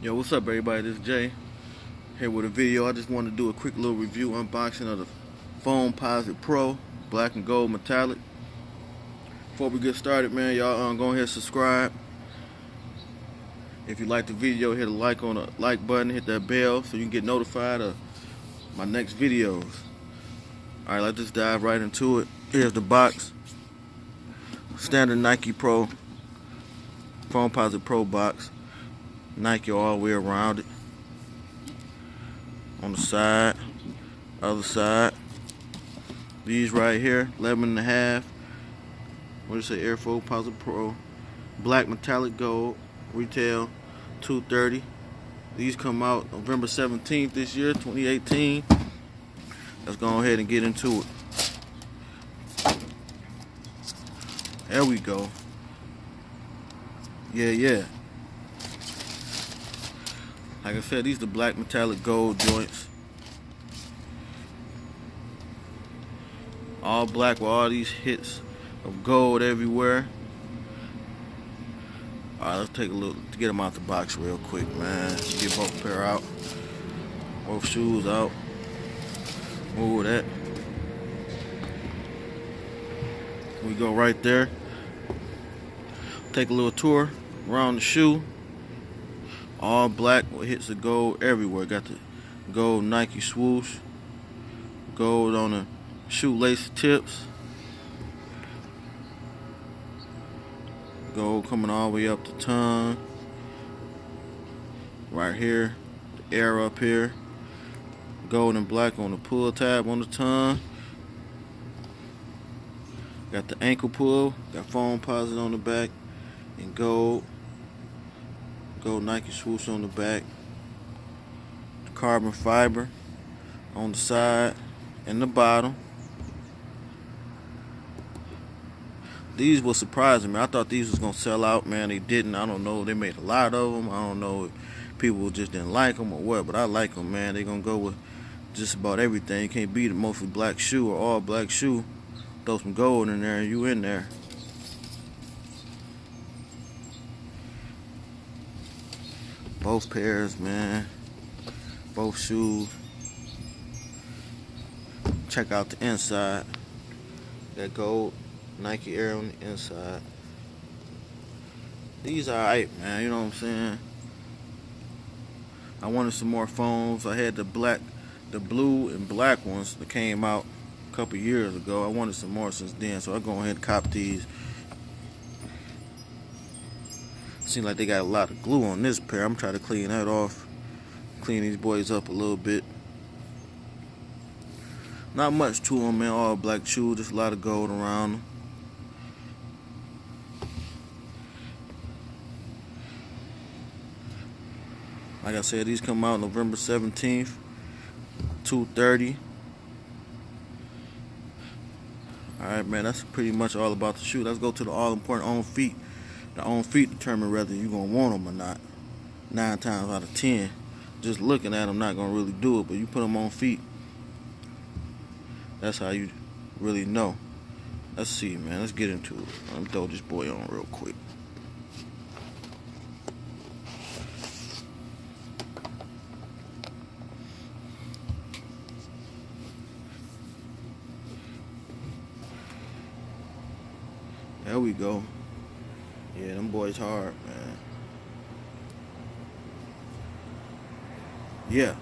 Yo, what's up everybody? This is Jay here with a video. I just wanted to do a quick little review unboxing of the foamposite Pro black and gold metallic. Before we get started, man, y'all go ahead and subscribe. If you like the video, hit a like on the like button, hit that bell so you can get notified of my next videos. Alright, let's just dive right into it. Here's the box. Standard Nike Pro foamposite Pro box. Nike all the way around it. On the side, other side. These right here, 11.5. What does it say? Air foamposite Pro, black metallic gold, retail $230. These come out November 17th this year, 2018. Let's go ahead and get into it. There we go. Yeah. Like I said, these are the black metallic gold joints. All black with all these hits of gold everywhere. Alright, let's take a look to get them out the box real quick, man. Let's get both pair out. Both shoes out. Move that. We go right there. Take a little tour around the shoe. All black with hits of gold everywhere. Got the gold Nike swoosh. Gold on the shoelace tips. Gold coming all the way up the tongue. Right here. The air up here. Gold and black on the pull tab on the tongue. Got the ankle pull. Got foamposite on the back. And gold. Gold Nike swoosh on the back. The carbon fiber on the side and the bottom. These were surprising me. I thought these was gonna sell out, man. They didn't. I don't know. They made a lot of them. I don't know if people just didn't like them or what, but I like them, man. They gonna go with just about everything. You can't beat a mostly black shoe or all black shoe. Throw some gold in there and you in there. Both pairs, man. Both shoes. Check out the inside. That gold Nike Air on the inside. These are alright, man. You know what I'm saying? I wanted some more foams. I had the blue and black ones that came out a couple years ago. I wanted some more since then, so I go ahead and cop these. Seems like they got a lot of glue on this pair. I'm trying to clean that off. Clean these boys up a little bit. Not much to them, man. All black shoes, just a lot of gold around them. Like I said, these come out November 17th, $230. Alright, man, that's pretty much all about the shoe. Let's go to the all-important on feet. The on feet determine whether you're going to want them or not. 9 times out of 10. Just looking at them not going to really do it, but you put them on feet. That's how you really know. Let's see, man. Let's get into it. Let me throw this boy on real quick. There we go. Yeah, them boys hard, man. Yeah.